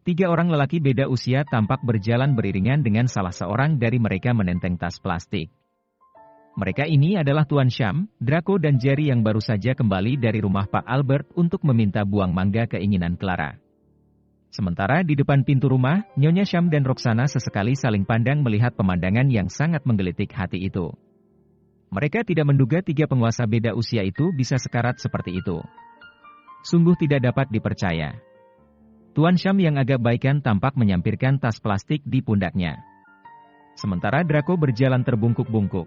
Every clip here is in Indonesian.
Tiga orang lelaki beda usia tampak berjalan beriringan dengan salah seorang dari mereka menenteng tas plastik. Mereka ini adalah Tuan Sham, Draco dan Jerry yang baru saja kembali dari rumah Pak Albert untuk meminta buah mangga keinginan Clara. Sementara di depan pintu rumah, Nyonya Sham dan Roxana sesekali saling pandang melihat pemandangan yang sangat menggelitik hati itu. Mereka tidak menduga tiga penguasa beda usia itu bisa sekarat seperti itu. Sungguh tidak dapat dipercaya. Tuan Sham yang agak baikan tampak menyampirkan tas plastik di pundaknya. Sementara Draco berjalan terbungkuk-bungkuk.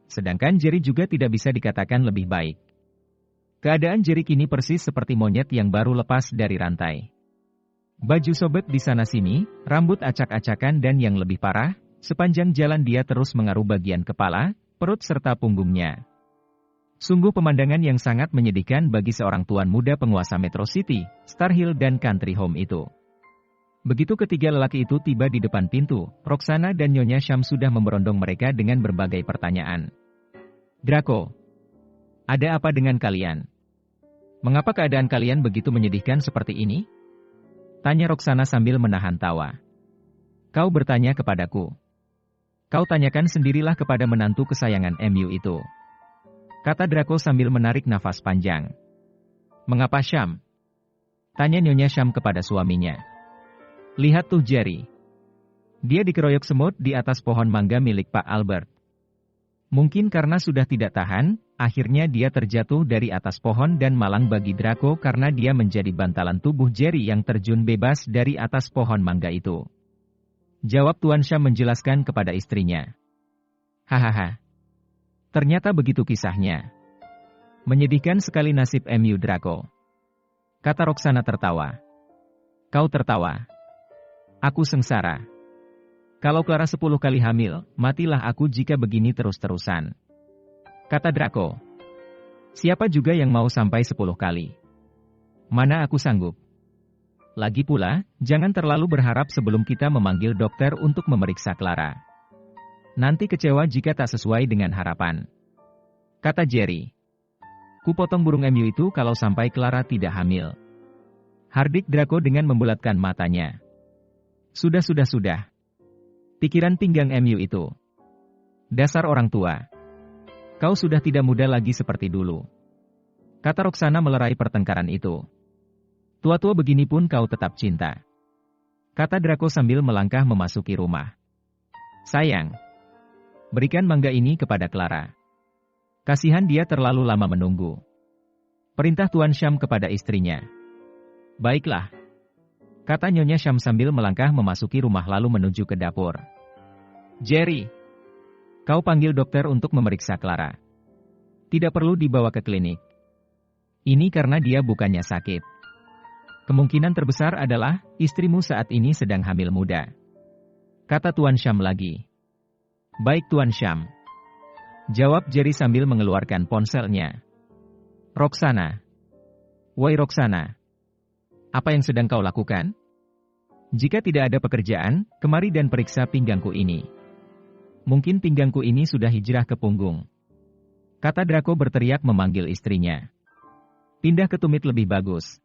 Sedangkan Jerry juga tidak bisa dikatakan lebih baik. Keadaan Jerry kini persis seperti monyet yang baru lepas dari rantai. Baju sobek di sana-sini, rambut acak-acakan dan yang lebih parah, sepanjang jalan dia terus mengaruh bagian kepala, perut serta punggungnya. Sungguh pemandangan yang sangat menyedihkan bagi seorang tuan muda penguasa Metro City, Star Hill dan Country Home itu. Begitu ketiga lelaki itu tiba di depan pintu, Roxana dan Nyonya Sham sudah memberondong mereka dengan berbagai pertanyaan. Draco, ada apa dengan kalian? Mengapa keadaan kalian begitu menyedihkan seperti ini? Tanya Roxana sambil menahan tawa. Kau bertanya kepadaku. Kau tanyakan sendirilah kepada menantu kesayangan MU itu. Kata Draco sambil menarik nafas panjang. Mengapa Sham? Tanya Nyonya Sham kepada suaminya. Lihat tuh Jerry. Dia dikeroyok semut di atas pohon mangga milik Pak Albert. Mungkin karena sudah tidak tahan, akhirnya dia terjatuh dari atas pohon dan malang bagi Draco karena dia menjadi bantalan tubuh Jerry yang terjun bebas dari atas pohon mangga itu. Jawab Tuan Sham menjelaskan kepada istrinya. Hahaha. Ternyata begitu kisahnya. Menyedihkan sekali nasib MU Draco. Kata Roxana tertawa. Kau tertawa. Aku sengsara. Kalau Clara 10 kali hamil, matilah aku jika begini terus-terusan. Kata Draco. Siapa juga yang mau sampai 10 kali? Mana aku sanggup. Lagi pula, jangan terlalu berharap sebelum kita memanggil dokter untuk memeriksa Clara. Nanti kecewa jika tak sesuai dengan harapan. Kata Jerry. Ku potong burung MU itu kalau sampai Clara tidak hamil. Hardik Draco dengan membulatkan matanya. Sudah. Pikiran pinggang MU itu. Dasar orang tua. Kau sudah tidak muda lagi seperti dulu. Kata Roxana melerai pertengkaran itu. Tua-tua begini pun kau tetap cinta. Kata Draco sambil melangkah memasuki rumah. Sayang. Berikan mangga ini kepada Clara. Kasihan dia terlalu lama menunggu. Perintah Tuan Sham kepada istrinya. Baiklah. Kata Nyonya Sham sambil melangkah memasuki rumah lalu menuju ke dapur. Jerry. Kau panggil dokter untuk memeriksa Clara. Tidak perlu dibawa ke klinik. Ini karena dia bukannya sakit. Kemungkinan terbesar adalah istrimu saat ini sedang hamil muda. Kata Tuan Sham lagi. Baik Tuan Sham. Jawab Jerry sambil mengeluarkan ponselnya. Roxana. Woi Roxana. Apa yang sedang kau lakukan? Jika tidak ada pekerjaan, kemari dan periksa pinggangku ini. Mungkin pinggangku ini sudah hijrah ke punggung. Kata Draco berteriak memanggil istrinya. Pindah ke tumit lebih bagus.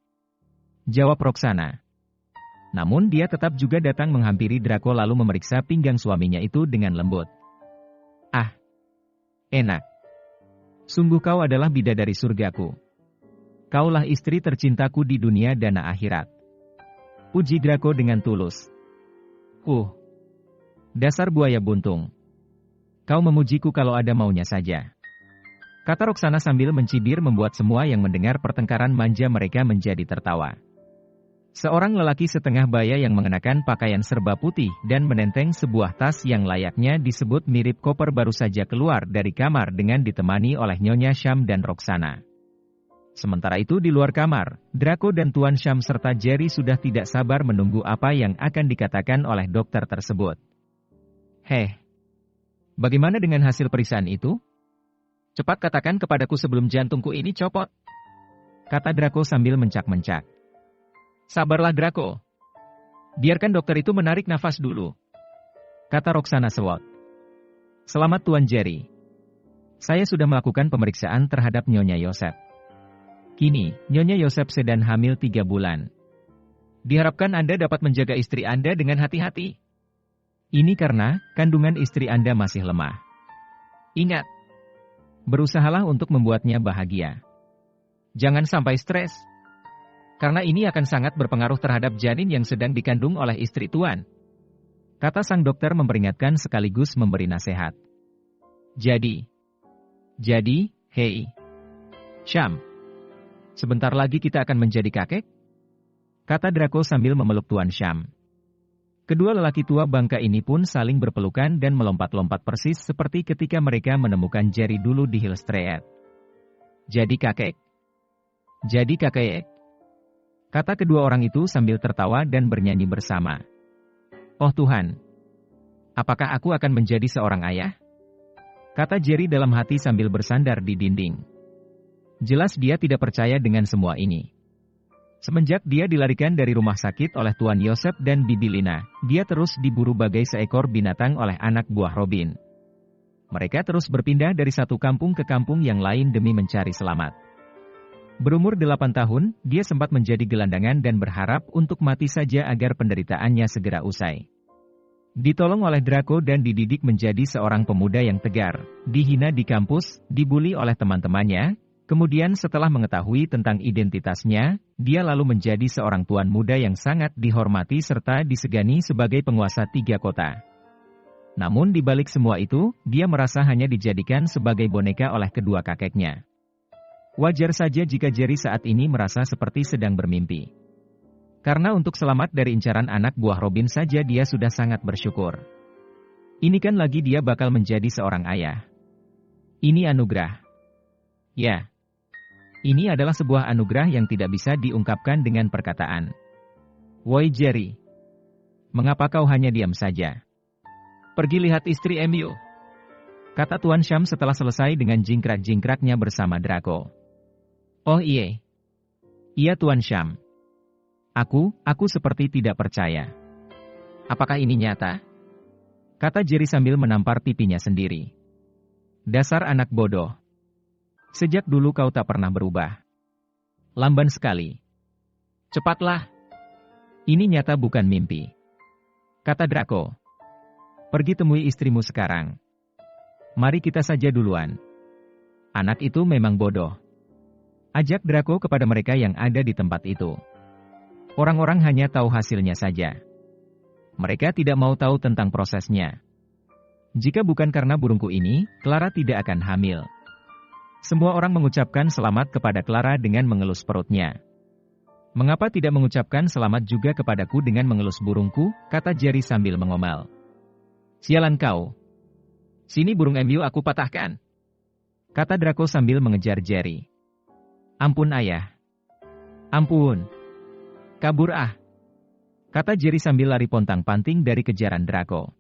Jawab Roxana. Namun dia tetap juga datang menghampiri Draco lalu memeriksa pinggang suaminya itu dengan lembut. Ah, enak. Sungguh kau adalah bidadari surgaku. Kaulah istri tercintaku di dunia dan akhirat. Puji Draco dengan tulus. Dasar buaya buntung. Kau memujiku kalau ada maunya saja. Kata Roxana sambil mencibir membuat semua yang mendengar pertengkaran manja mereka menjadi tertawa. Seorang lelaki setengah baya yang mengenakan pakaian serba putih dan menenteng sebuah tas yang layaknya disebut mirip koper baru saja keluar dari kamar dengan ditemani oleh Nyonya Sham dan Roxana. Sementara itu di luar kamar, Draco dan Tuan Sham serta Jerry sudah tidak sabar menunggu apa yang akan dikatakan oleh dokter tersebut. Bagaimana dengan hasil periksaan itu? Cepat katakan kepadaku sebelum jantungku ini copot. Kata Draco sambil mencak-mencak. Sabarlah Draco. Biarkan dokter itu menarik nafas dulu. Kata Roxana sewot. Selamat Tuan Jerry. Saya sudah melakukan pemeriksaan terhadap Nyonya Yosef. Kini, Nyonya Yosef sedang hamil 3 bulan. Diharapkan Anda dapat menjaga istri Anda dengan hati-hati. Ini karena kandungan istri Anda masih lemah. Ingat, berusahalah untuk membuatnya bahagia. Jangan sampai stres. Karena ini akan sangat berpengaruh terhadap janin yang sedang dikandung oleh istri Tuan. Kata sang dokter memperingatkan sekaligus memberi nasihat. Jadi, hei, Syam. Sebentar lagi kita akan menjadi kakek? Kata Draco sambil memeluk Tuan Syam. Kedua lelaki tua bangka ini pun saling berpelukan dan melompat-lompat persis seperti ketika mereka menemukan Jerry dulu di Hillstreet. Jadi kakek. Kata kedua orang itu sambil tertawa dan bernyanyi bersama. Oh Tuhan, apakah aku akan menjadi seorang ayah? Kata Jerry dalam hati sambil bersandar di dinding. Jelas dia tidak percaya dengan semua ini. Semenjak dia dilarikan dari rumah sakit oleh Tuan Yosef dan Bibi Lina, dia terus diburu bagai seekor binatang oleh anak buah Robin. Mereka terus berpindah dari satu kampung ke kampung yang lain demi mencari selamat. Berumur 8 tahun, dia sempat menjadi gelandangan dan berharap untuk mati saja agar penderitaannya segera usai. Ditolong oleh Draco dan dididik menjadi seorang pemuda yang tegar, dihina di kampus, dibuli oleh teman-temannya. Kemudian setelah mengetahui tentang identitasnya, dia lalu menjadi seorang tuan muda yang sangat dihormati serta disegani sebagai penguasa 3 kota. Namun di balik semua itu, dia merasa hanya dijadikan sebagai boneka oleh kedua kakeknya. Wajar saja jika Jerry saat ini merasa seperti sedang bermimpi. Karena untuk selamat dari incaran anak buah Robin saja dia sudah sangat bersyukur. Ini kan lagi dia bakal menjadi seorang ayah. Ini anugerah. Ya. Ini adalah sebuah anugerah yang tidak bisa diungkapkan dengan perkataan. Woi Jerry, mengapa kau hanya diam saja? Pergi lihat istri Emil. Kata Tuan Syam setelah selesai dengan jingkrak-jingkraknya bersama Draco. Oh iya. Iya Tuan Syam. Aku seperti tidak percaya. Apakah ini nyata? Kata Jerry sambil menampar pipinya sendiri. Dasar anak bodoh. Sejak dulu kau tak pernah berubah. Lamban sekali. Cepatlah. Ini nyata bukan mimpi. Kata Draco. Pergi temui istrimu sekarang. Mari kita saja duluan. Anak itu memang bodoh. Ajak Draco kepada mereka yang ada di tempat itu. Orang-orang hanya tahu hasilnya saja. Mereka tidak mau tahu tentang prosesnya. Jika bukan karena burungku ini, Clara tidak akan hamil. Semua orang mengucapkan selamat kepada Clara dengan mengelus perutnya. Mengapa tidak mengucapkan selamat juga kepadaku dengan mengelus burungku, kata Jerry sambil mengomel. Sialan kau. Sini burung Emil aku patahkan. Kata Draco sambil mengejar Jerry. Ampun ayah. Ampun. Kabur ah. Kata Jerry sambil lari pontang-panting dari kejaran Draco.